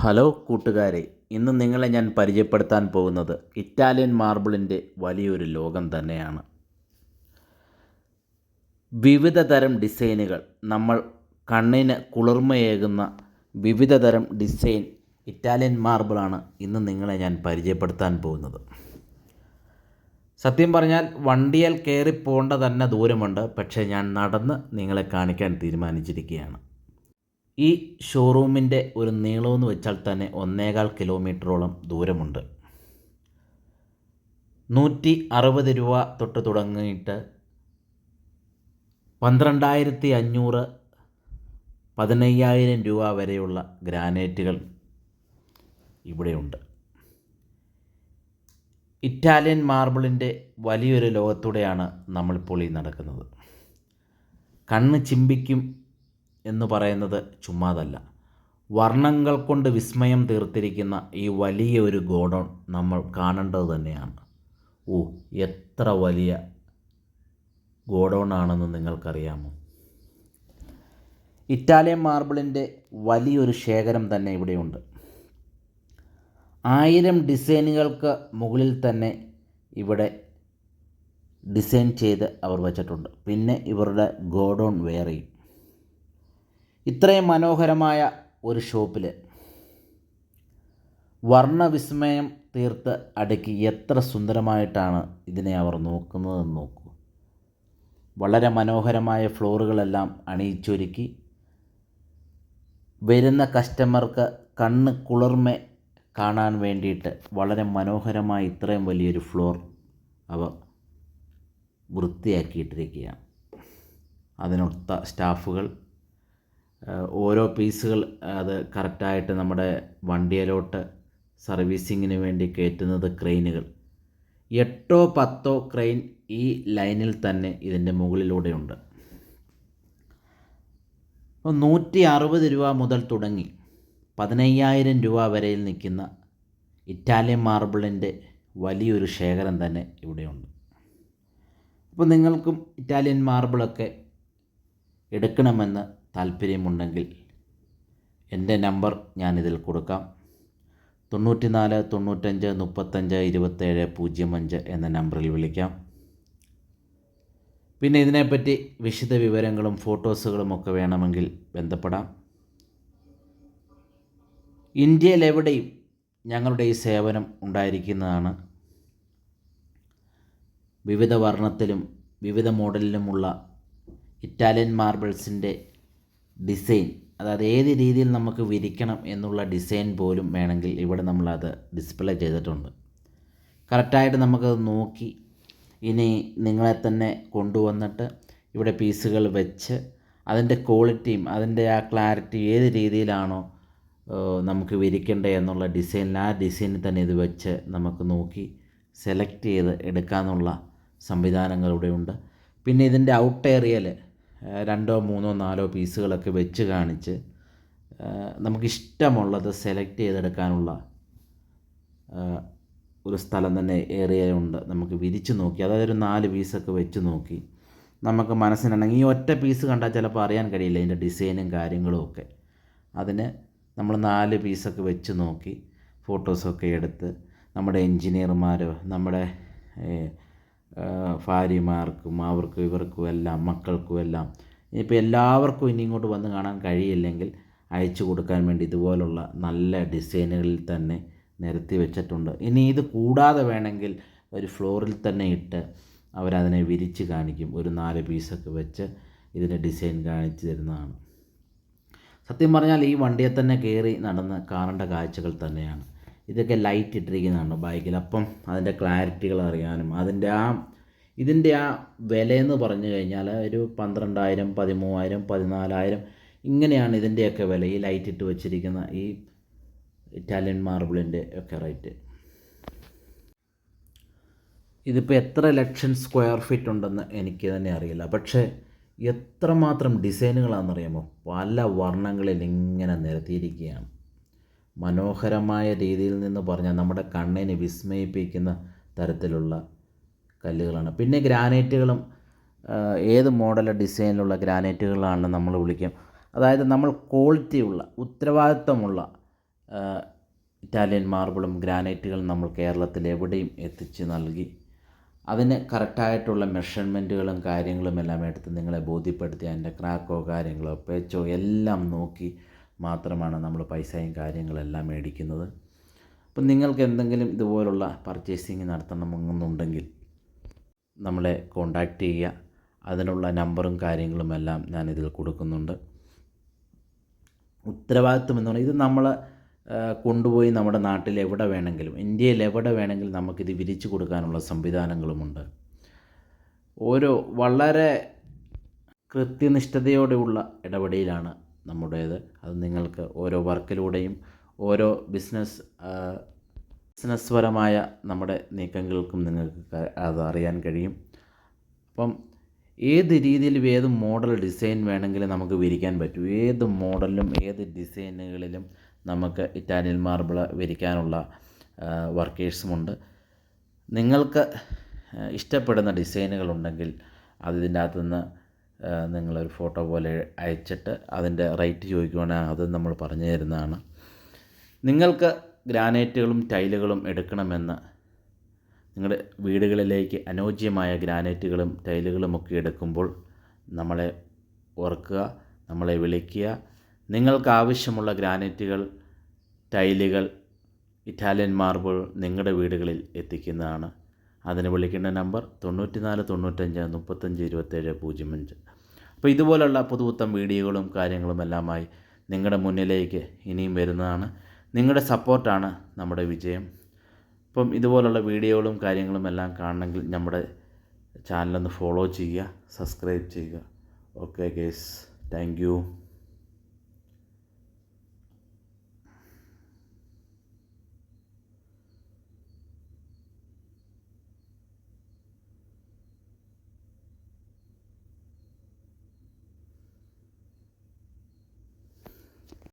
Hello കൂട്ടുകാരെ, ഇന്ന് നിങ്ങളെ ഞാൻ പരിചയപ്പെടുത്താൻ പോകുന്നത് ഇറ്റാലിയൻ മാർബിളിൻ്റെ വലിയൊരു ലോകം തന്നെയാണ്. വിവിധ തരം ഡിസൈനുകൾ, നമ്മൾ കണ്ണിന് കുളിർമയേകുന്ന വിവിധ തരം ഡിസൈൻ ഇറ്റാലിയൻ മാർബിളാണ് ഇന്ന് നിങ്ങളെ ഞാൻ പരിചയപ്പെടുത്താൻ പോകുന്നത്. സത്യം പറഞ്ഞാൽ വണ്ടിയാൽ കയറി പോകേണ്ട തന്നെ ദൂരമുണ്ട്, പക്ഷേ ഞാൻ നടന്ന് നിങ്ങളെ കാണിക്കാൻ തീരുമാനിച്ചിരിക്കുകയാണ്. ഈ ഷോറൂമിൻ്റെ ഒരു നീളമെന്ന് വെച്ചാൽ തന്നെ 1.25 കിലോമീറ്ററോളം ദൂരമുണ്ട്. 160 രൂപ തൊട്ട് തുടങ്ങിയിട്ട് 12,500 15,000 രൂപ വരെയുള്ള ഗ്രാനൈറ്റുകൾ ഇവിടെയുണ്ട്. ഇറ്റാലിയൻ മാർബിളിൻ്റെ വലിയൊരു ലോകത്തൂടെയാണ് നമ്മളിപ്പോൾ ഈ നടക്കുന്നത്. കണ്ണ് ചിമ്പിക്കും എന്ന് പറയുന്നത് ചുമ്മാതല്ല. വർണ്ണങ്ങൾ കൊണ്ട് വിസ്മയം തീർത്തിരിക്കുന്ന ഈ വലിയ ഒരു ഗോഡൗൺ നമ്മൾ കാണേണ്ടത് തന്നെയാണ്. എത്ര വലിയ ഗോഡൗൺ ആണെന്ന് നിങ്ങൾക്കറിയാമോ? ഇറ്റാലിയൻ മാർബിളിൻ്റെ വലിയൊരു ശേഖരം തന്നെ ഇവിടെയുണ്ട്. 1000 ഡിസൈനുകൾക്ക് മുകളിൽ തന്നെ ഇവിടെ ഡിസൈൻ ചെയ്ത് അവർ വച്ചിട്ടുണ്ട്. പിന്നെ ഇവരുടെ ഗോഡൗൺ വേറെയും. ഇത്രയും മനോഹരമായ ഒരു ഷോപ്പിൽ വർണ്ണവിസ്മയം തീർത്ത് അടുക്കി എത്ര സുന്ദരമായിട്ടാണ് ഇതിനെ അവർ നോക്കുന്നതെന്ന് നോക്കൂ. വളരെ മനോഹരമായ ഫ്ലോറുകളെല്ലാം അണിയിച്ചൊരുക്കി വരുന്ന കസ്റ്റമർക്ക് കണ്ണ് കുളിർമ കാണാൻ വേണ്ടിയിട്ട് വളരെ മനോഹരമായി ഇത്രയും വലിയൊരു ഫ്ലോർ അവർ വൃത്തിയാക്കിയിട്ടിരിക്കുകയാണ്. അതിനൊത്ത സ്റ്റാഫുകൾ ഓരോ പീസുകൾ അത് കറക്റ്റായിട്ട് നമ്മുടെ വണ്ടിയിലോട്ട് സർവീസിങ്ങിന് വേണ്ടി കയറ്റുന്നത് ക്രെയിനുകൾ 8 or 10 ക്രെയിൻ ഈ ലൈനിൽ തന്നെ ഇതിൻ്റെ മുകളിലൂടെയുണ്ട്. 160 രൂപ മുതൽ തുടങ്ങി 15,000 രൂപ വരെയിൽ നിൽക്കുന്ന ഇറ്റാലിയൻ മാർബിളിൻ്റെ വലിയൊരു ശേഖരം തന്നെ ഇവിടെയുണ്ട്. അപ്പോൾ നിങ്ങൾക്കും ഇറ്റാലിയൻ മാർബിളൊക്കെ എടുക്കണമെന്ന് താല്പര്യമുണ്ടെങ്കിൽ എൻ്റെ നമ്പർ ഞാനിതിൽ കൊടുക്കാം. 94 95 35 27 05 എന്ന നമ്പറിൽ വിളിക്കാം. പിന്നെ ഇതിനെപ്പറ്റി വിശദ വിവരങ്ങളും ഫോട്ടോസുകളും ഒക്കെ വേണമെങ്കിൽ ബന്ധപ്പെടാം. ഇന്ത്യയിലെവിടെയും ഞങ്ങളുടെ ഈ സേവനം ഉണ്ടായിരിക്കുന്നതാണ്. വിവിധ വർണ്ണത്തിലും വിവിധ മോഡലിലുമുള്ള ഇറ്റാലിയൻ മാർബിൾസിൻ്റെ ഡിസൈൻ, അതായത് ഏത് രീതിയിൽ നമുക്ക് വിരിക്കണം എന്നുള്ള ഡിസൈൻ പോലും വേണമെങ്കിൽ ഇവിടെ നമ്മളത് ഡിസ്പ്ലേ ചെയ്തിട്ടുണ്ട്. കറക്റ്റായിട്ട് നമുക്കത് നോക്കി ഇനി നിങ്ങളെ തന്നെ കൊണ്ടുവന്നിട്ട് ഇവിടെ പീസുകൾ വെച്ച് അതിൻ്റെ ക്വാളിറ്റിയും അതിൻ്റെ ആ ക്ലാരിറ്റി ഏത് രീതിയിലാണോ നമുക്ക് വിരിക്കേണ്ടത് എന്നുള്ള ഡിസൈനിൽ ആ ഡിസൈനിൽ തന്നെ ഇത് വെച്ച് നമുക്ക് നോക്കി സെലക്ട് ചെയ്ത് എടുക്കാനുള്ള സംവിധാനങ്ങൾ ഇവിടെയുണ്ട്. പിന്നെ ഇതിൻ്റെ ഔട്ട് ഏരിയയിൽ 2 3 4 പീസുകളൊക്കെ വെച്ച് കാണിച്ച് നമുക്കിഷ്ടമുള്ളത് സെലക്ട് ചെയ്തെടുക്കാനുള്ള ഒരു സ്ഥലം തന്നെ ഏരിയയുണ്ട്. നമുക്ക് വിരിച്ച് നോക്കി, അതായത് ഒരു 4 പീസൊക്കെ വെച്ച് നോക്കി നമുക്ക് മനസ്സിനുണ്ടെങ്കിൽ ഈ ഒറ്റ പീസ് കണ്ടാൽ ചിലപ്പോൾ അറിയാൻ കഴിയില്ല ഇതിൻ്റെ ഡിസൈനും കാര്യങ്ങളും ഒക്കെ. അതിന് നമ്മൾ 4 പീസൊക്കെ വെച്ച് നോക്കി ഫോട്ടോസൊക്കെ എടുത്ത് നമ്മുടെ എൻജിനീയർമാരോ നമ്മുടെ ഭാര്യമാർക്കും അവർക്കും ഇവർക്കും എല്ലാം മക്കൾക്കും എല്ലാം ഇപ്പോൾ എല്ലാവർക്കും ഇനി ഇങ്ങോട്ട് വന്ന് കാണാൻ കഴിയില്ലെങ്കിൽ അയച്ചു കൊടുക്കാൻ വേണ്ടി ഇതുപോലുള്ള നല്ല ഡിസൈനുകളിൽ തന്നെ നിരത്തി വെച്ചിട്ടുണ്ട്. ഇനി ഇത് കൂടാതെ വേണമെങ്കിൽ ഒരു ഫ്ലോറിൽ തന്നെ ഇട്ട് അവരതിനെ വിരിച്ച് കാണിക്കും. ഒരു 4 പീസൊക്കെ വെച്ച് ഇതിൻ്റെ ഡിസൈൻ കാണിച്ചു തരുന്നതാണ്. സത്യം പറഞ്ഞാൽ ഈ വണ്ടിയെ തന്നെ കയറി നടന്ന് കാണേണ്ട കാഴ്ചകൾ തന്നെയാണ്. ഇതൊക്കെ ലൈറ്റ് ഇട്ടിരിക്കുന്നതാണ് ബൈക്കിൽ. അപ്പം അതിൻ്റെ ക്ലാരിറ്റികൾ അറിയാനും ഇതിൻ്റെ ആ വിലയെന്ന് പറഞ്ഞു കഴിഞ്ഞാൽ ഒരു 12,000 13,000 14,000 ഇങ്ങനെയാണ് ഇതിൻ്റെയൊക്കെ വില. ഈ ലൈറ്റ് ഇട്ട് വെച്ചിരിക്കുന്ന ഈ ഇറ്റാലിയൻ മാർബിളിൻ്റെ ഒക്കെ റേറ്റ്. ഇതിപ്പോൾ എത്ര ലക്ഷം സ്ക്വയർ ഫീറ്റ് ഉണ്ടെന്ന് എനിക്ക് തന്നെ അറിയില്ല. പക്ഷേ എത്രമാത്രം ഡിസൈനുകളാണെന്നറിയാമോ? പല വർണ്ണങ്ങളിൽ ഇങ്ങനെ നിരത്തിയിരിക്കുകയാണ്. മനോഹരമായ രീതിയിൽ നിന്ന് പറഞ്ഞാൽ നമ്മുടെ കണ്ണിനെ വിസ്മയിപ്പിക്കുന്ന തരത്തിലുള്ള കല്ലുകളാണ്. പിന്നെ ഗ്രാനൈറ്റുകളും ഏത് മോഡൽ ഡിസൈനിലുള്ള ഗ്രാനൈറ്റുകളാണ് നമ്മൾ വിളിക്കും. അതായത് നമ്മൾ ക്വാളിറ്റിയുള്ള ഉത്തരവാദിത്തമുള്ള ഇറ്റാലിയൻ മാർബിളും ഗ്രാനൈറ്റുകളും നമ്മൾ കേരളത്തിൽ എവിടെയും എത്തിച്ച് നൽകി അതിന് കറക്റ്റായിട്ടുള്ള മെഷർമെൻറ്റുകളും കാര്യങ്ങളും എല്ലാം എടുത്ത് നിങ്ങളെ ബോധ്യപ്പെടുത്തി അതിൻ്റെ ക്രാക്കോ കാര്യങ്ങളോ പേച്ചോ എല്ലാം നോക്കി മാത്രമാണ് നമ്മൾ പൈസയും കാര്യങ്ങളെല്ലാം മേടിക്കുന്നത്. അപ്പം നിങ്ങൾക്ക് എന്തെങ്കിലും ഇതുപോലുള്ള പർച്ചേസിങ് നടത്തണമെന്നുണ്ടെങ്കിൽ നമ്മളെ കോണ്ടാക്റ്റ് ചെയ്യുക. അതിനുള്ള നമ്പറും കാര്യങ്ങളുമെല്ലാം ഞാനിതിൽ കൊടുക്കുന്നുണ്ട്. ഉത്തരവാദിത്വം എന്ന് പറഞ്ഞാൽ ഇത് നമ്മൾ കൊണ്ടുപോയി നമ്മുടെ നാട്ടിൽ എവിടെ വേണമെങ്കിലും ഇന്ത്യയിൽ എവിടെ വേണമെങ്കിലും നമുക്കിത് വിരിച്ചു കൊടുക്കാനുള്ള സംവിധാനങ്ങളുമുണ്ട്. വളരെ കൃത്യനിഷ്ഠതയോടെയുള്ള ഇടപെടലാണ് നമ്മുടേത്. അത് നിങ്ങൾക്ക് ഓരോ വർക്കിലൂടെയും ഓരോ ബിസിനസ് പരമായ നമ്മുടെ നീക്കങ്ങൾക്കും നിങ്ങൾക്ക് അത് അറിയാൻ കഴിയും. അപ്പം ഏത് രീതിയിലും ഏത് മോഡൽ ഡിസൈൻ വേണമെങ്കിലും നമുക്ക് വിരിക്കാൻ പറ്റും. ഏത് മോഡലിലും ഏത് ഡിസൈനുകളിലും നമുക്ക് ഇറ്റാലിയൻ മാർബിൾ വിരിക്കാനുള്ള വർക്കേഴ്സുമുണ്ട്. നിങ്ങൾക്ക് ഇഷ്ടപ്പെടുന്ന ഡിസൈനുകളുണ്ടെങ്കിൽ അതിൻ്റെ അകത്തുനിന്ന് നിങ്ങളൊരു ഫോട്ടോ പോലെ അയച്ചിട്ട് അതിൻ്റെ റേറ്റ് ചോദിക്കുകയാണെങ്കിൽ അത് നമ്മൾ പറഞ്ഞു തരുന്നതാണ്. നിങ്ങൾക്ക് ഗ്രാനൈറ്റുകളും ടൈലുകളും എടുക്കണമെന്ന് നിങ്ങളുടെ വീടുകളിലേക്ക് അനുയോജ്യമായ ഗ്രാനൈറ്റുകളും ടൈലുകളുമൊക്കെ എടുക്കുമ്പോൾ നമ്മളെ ഓർക്കുക, നമ്മളെ വിളിക്കുക. നിങ്ങൾക്ക് ആവശ്യമുള്ള ഗ്രാനൈറ്റുകൾ, ടൈലുകൾ, ഇറ്റാലിയൻ മാർബിൾ നിങ്ങളുടെ വീടുകളിൽ എത്തിക്കുന്നതാണ്. അതിന് വിളിക്കേണ്ട നമ്പർ 94 95 35 27 05. അപ്പോൾ ഇതുപോലുള്ള പുതുപുത്തൻ വീഡിയോകളും കാര്യങ്ങളുമെല്ലാമായി നിങ്ങളുടെ മുന്നിലേക്ക് ഇനിയും വരുന്നതാണ്. നിങ്ങളുടെ സപ്പോർട്ടാണ് നമ്മുടെ വിജയം. അപ്പം ഇതുപോലുള്ള വീഡിയോകളും കാര്യങ്ങളും എല്ലാം കാണണമെങ്കിൽ നമ്മുടെ ചാനലൊന്ന് ഫോളോ ചെയ്യുക, സബ്സ്ക്രൈബ് ചെയ്യുക. Okay guys, thank you.